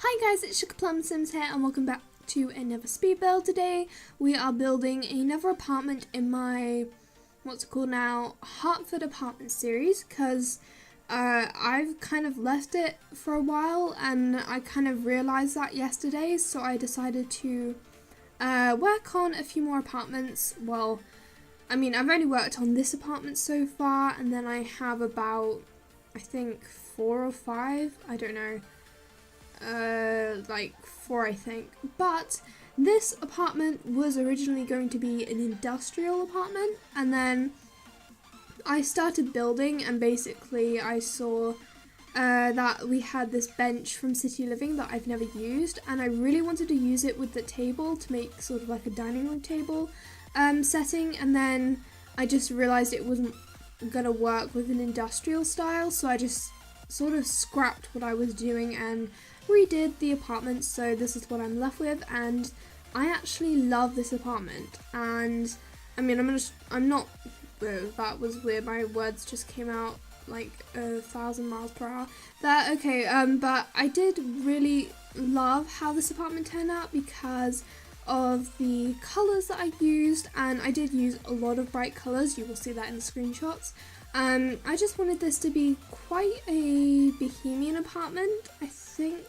Hi guys, it's SugarPlumSimss here and welcome back to another speed build. Today we are building another apartment in my, what's it called now, Hartford Apartment Series, because I've kind of left it for a while and I kind of realised that yesterday, so I decided to work on a few more apartments. Well, I mean, I've only worked on this apartment so far, and then I have about, I think, 4 or 5, I don't know. Like 4 I think, but this apartment was originally going to be an industrial apartment, and then I started building and basically I saw that we had this bench from City Living that I've never used, and I really wanted to use it with the table to make sort of like a dining room table setting, and then I just realised it wasn't gonna work with an industrial style, so I just sort of scrapped what I was doing and redid the apartment. So this is what I'm left with, and I actually love this apartment. And I mean, I'm not, whoa, that was weird, my words just came out like 1,000 miles per hour there. Okay, but I did really love how this apartment turned out because of the colours that I used, and I did use a lot of bright colours. You will see that in the screenshots. I just wanted this to be quite a bohemian apartment, I think.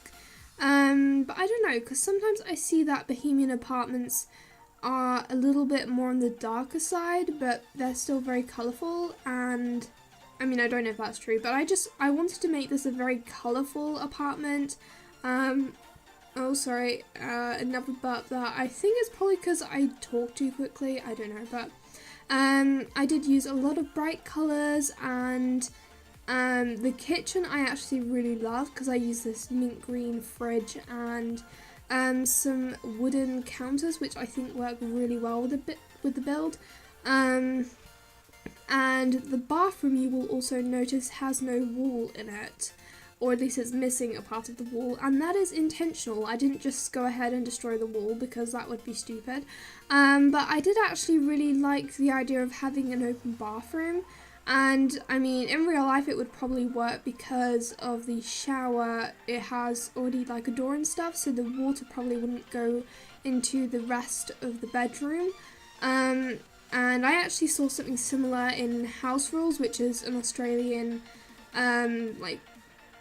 But I don't know, because sometimes I see that bohemian apartments are a little bit more on the darker side, but they're still very colourful, and I mean, I don't know if that's true, but I wanted to make this a very colourful apartment. Oh, sorry, another burp there. I think it's probably because I talk too quickly, I don't know, but I did use a lot of bright colours, and the kitchen I actually really love because I use this mint green fridge and some wooden counters, which I think work really well with the build. And the bathroom, you will also notice, has no wall in it, or at least it's missing a part of the wall, and that is intentional. I didn't just go ahead and destroy the wall because that would be stupid. But I did actually really like the idea of having an open bathroom, and I mean, in real life it would probably work because of the shower. It has already like a door and stuff, so the water probably wouldn't go into the rest of the bedroom. And I actually saw something similar in House Rules, which is an Australian like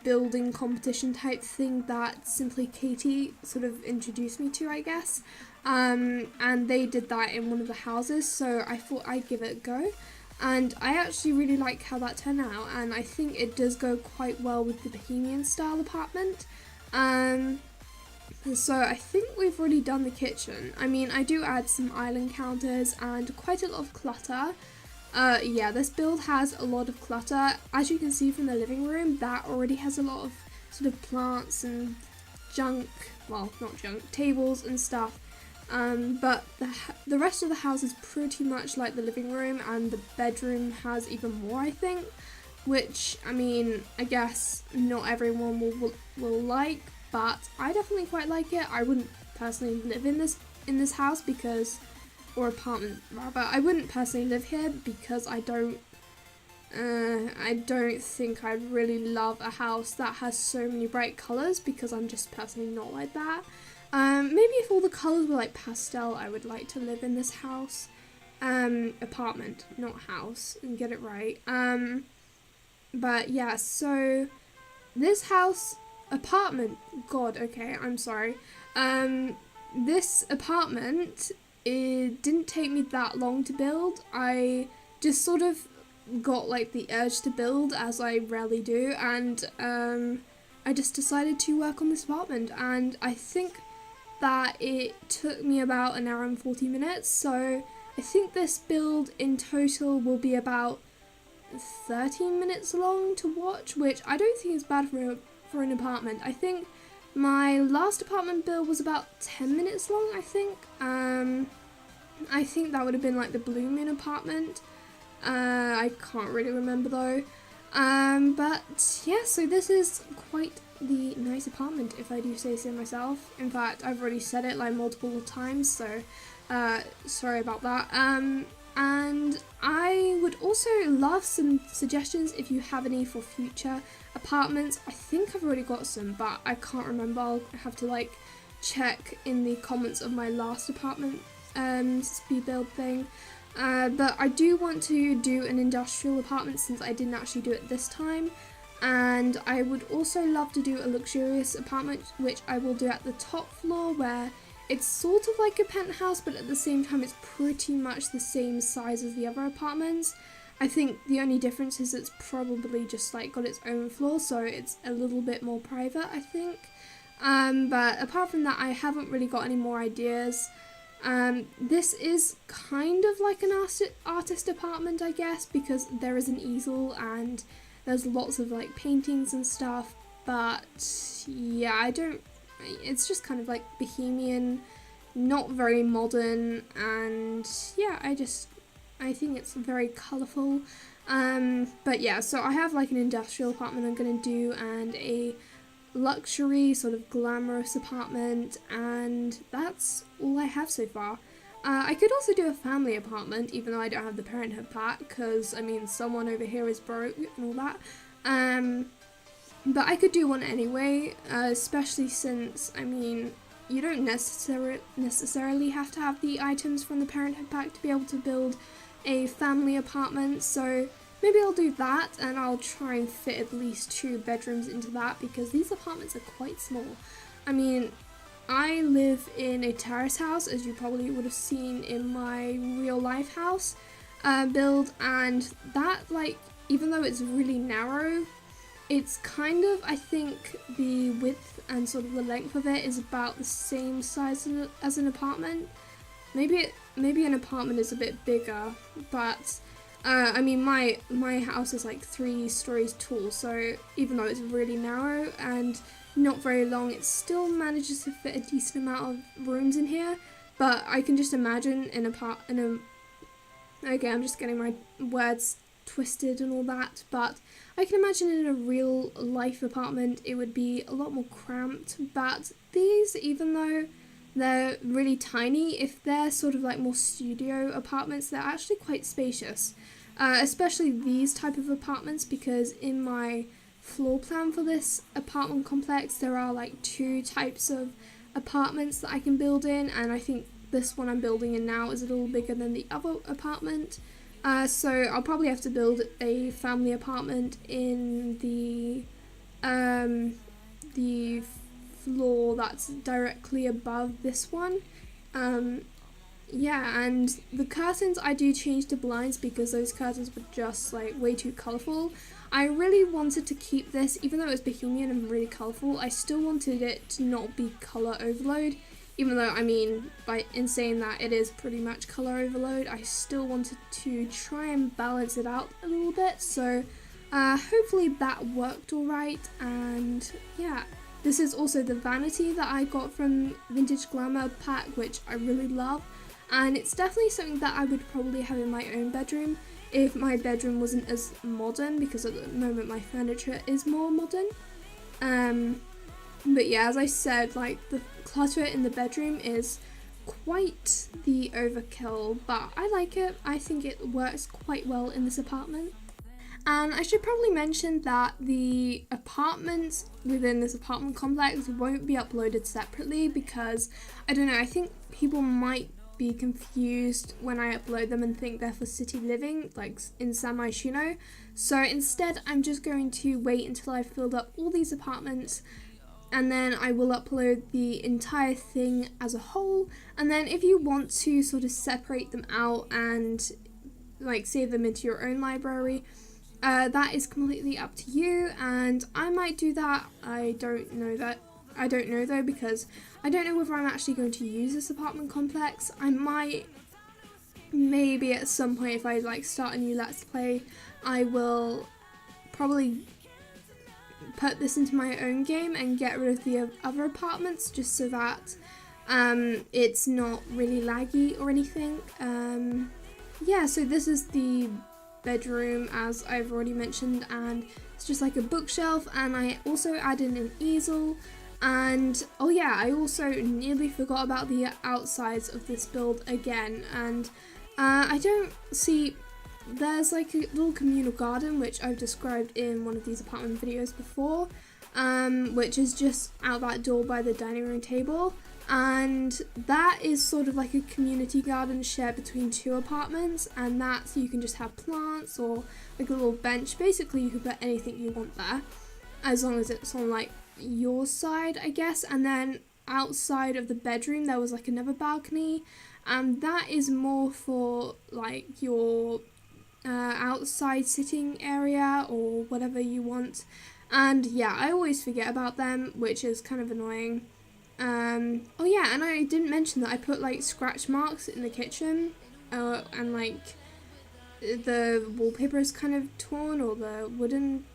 building competition type thing that Simply Katie sort of introduced me to, I guess. And they did that in one of the houses, so I thought I'd give it a go. And I actually really like how that turned out, and I think it does go quite well with the bohemian style apartment. So I think we've already done the kitchen. I mean, I do add some island counters and quite a lot of clutter. Yeah, this build has a lot of clutter. As you can see from the living room, that already has a lot of sort of plants and junk, well, not junk, tables and stuff. But the rest of the house is pretty much like the living room, and the bedroom has even more, I think, which, I mean, I guess not everyone will like, but I definitely quite like it. I wouldn't personally live in this house because, or apartment rather, I wouldn't personally live here because I don't think I'd really love a house that has so many bright colours, because I'm just personally not like that. Maybe if all the colours were like pastel, I would like to live in this house. Apartment, not house, and get it right. But yeah, so this apartment, God, okay, I'm sorry. This apartment, it didn't take me that long to build. I just sort of got like the urge to build, as I rarely do, and I just decided to work on this apartment, and I think that it took me about an hour and 40 minutes, so I think this build in total will be about 13 minutes long to watch, which I don't think is bad for an apartment. I think my last apartment build was about 10 minutes long, I think. I think that would have been like the Blue Moon apartment. I can't really remember though. But yeah, so this is quite the nice apartment, if I do say so myself. In fact, I've already said it like multiple times, so sorry about that. And I would also love some suggestions if you have any for future apartments. I think I've already got some, but I can't remember. I'll have to like check in the comments of my last apartment speed build thing. But I do want to do an industrial apartment since I didn't actually do it this time. And I would also love to do a luxurious apartment, which I will do at the top floor, where it's sort of like a penthouse, but at the same time it's pretty much the same size as the other apartments. I think the only difference is it's probably just like got its own floor, so it's a little bit more private, I think. But apart from that, I haven't really got any more ideas. This is kind of like an artist apartment, I guess, because there is an easel and there's lots of like paintings and stuff, but yeah, it's just kind of like bohemian, not very modern, and yeah, I think it's very colourful. But yeah, so I have like an industrial apartment I'm gonna do, and a luxury sort of glamorous apartment, and that's all I have so far. I could also do a family apartment, even though I don't have the parenthood pack, because I mean someone over here is broke and all that. But I could do one anyway, especially since, I mean, you don't necessarily have to have the items from the parenthood pack to be able to build a family apartment, so maybe I'll do that, and I'll try and fit at least 2 bedrooms into that, because these apartments are quite small. I mean, I live in a terrace house, as you probably would have seen in my real life house build, and that, like, even though it's really narrow, it's kind of, I think the width and sort of the length of it is about the same size as an apartment. Maybe an apartment is a bit bigger, but I mean my house is like 3 stories tall, so even though it's really narrow and not very long, it still manages to fit a decent amount of rooms in here. But I can just imagine okay, I'm just getting my words twisted and all that, but I can imagine in a real life apartment it would be a lot more cramped. But these, even though they're really tiny, if they're sort of like more studio apartments, they're actually quite spacious, especially these type of apartments, because in my floor plan for this apartment complex there are like 2 types of apartments that I can build in, and I think this one I'm building in now is a little bigger than the other apartment. So I'll probably have to build a family apartment in the floor that's directly above this one. Yeah, and the curtains I do change to blinds because those curtains were just like way too colourful. I really wanted to keep this, even though it was bohemian and really colourful, I still wanted it to not be colour overload. Even though, I mean, in saying that it is pretty much colour overload, I still wanted to try and balance it out a little bit, so hopefully that worked alright. And yeah, this is also the vanity that I got from Vintage Glamour pack, which I really love, and it's definitely something that I would probably have in my own bedroom if my bedroom wasn't as modern, because at the moment my furniture is more modern. But yeah, as I said, like, the clutter in the bedroom is quite the overkill, but I like it. I think it works quite well in this apartment. And I should probably mention that the apartments within this apartment complex won't be uploaded separately, because, I don't know, I think people might be confused when I upload them and think they're for city living, like in San Myshuno. So instead, I'm just going to wait until I've filled up all these apartments, and then I will upload the entire thing as a whole. And then if you want to sort of separate them out and like save them into your own library, that is completely up to you, and I might do that. I don't know though, because I don't know whether I'm actually going to use this apartment complex. I might, maybe at some point, if I like start a new Let's Play, I will probably put this into my own game and get rid of the other apartments, just so that it's not really laggy or anything. Yeah, so this is the bedroom, as I've already mentioned, and it's just like a bookshelf, and I also added an easel. And oh yeah, I also nearly forgot about the outsides of this build again, and I don't see, there's like a little communal garden which I've described in one of these apartment videos before, which is just out that door by the dining room table, and that is sort of like a community garden shared between two apartments, and that's, you can just have plants or like a little bench. Basically you can put anything you want there as long as it's on like your side, I guess. And then outside of the bedroom there was like another balcony, and that is more for like your outside sitting area or whatever you want. And yeah, I always forget about them, which is kind of annoying. Oh yeah, and I didn't mention that I put like scratch marks in the kitchen, and like the wallpaper is kind of torn, or the wooden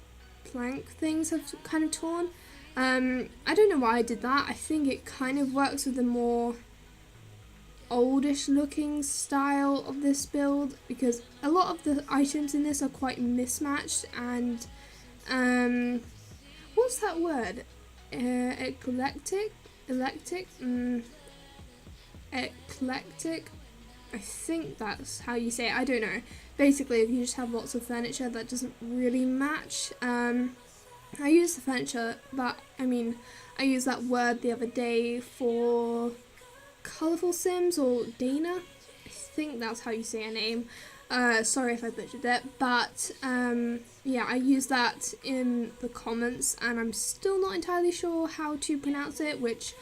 plank things have kind of torn. I don't know why I did that. I think it kind of works with the more oldish looking style of this build, because a lot of the items in this are quite mismatched, and what's that word? Eclectic? Eclectic? I think that's how you say it. I don't know. Basically, if you just have lots of furniture that doesn't really match. I use the furniture, but I used that word the other day for Colourful Sims, or Dana. I think that's how you say her name. Sorry if I butchered it, but yeah, I used that in the comments, and I'm still not entirely sure how to pronounce it, which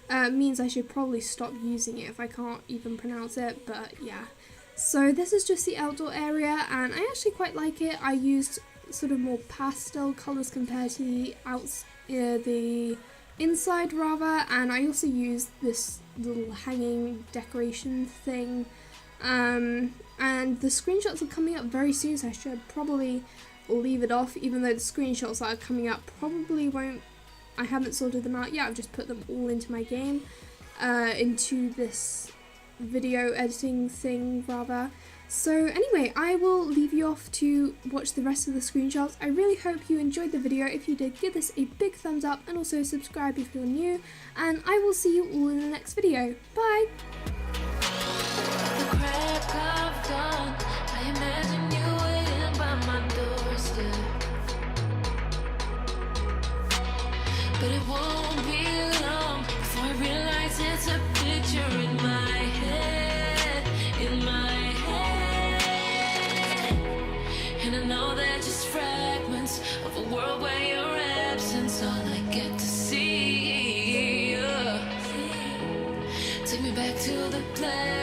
means I should probably stop using it if I can't even pronounce it, but yeah. So this is just the outdoor area, and I actually quite like it. I used sort of more pastel colours compared to the inside rather, and I also used this little hanging decoration thing, and the screenshots are coming up very soon, so I should probably leave it off, even though the screenshots that are coming up probably won't, I haven't sorted them out yet. I've just put them all into my game, into this video editing thing rather. So anyway, I will leave you off to watch the rest of the screenshots. I really hope you enjoyed the video. If you did, give this a big thumbs up, and also subscribe if you're new, and I will see you all in the next video. Bye! But it won't be long before I realize it's a picture in my head, And I know they're just fragments of a world where your absence all I get to see. Take me back to the place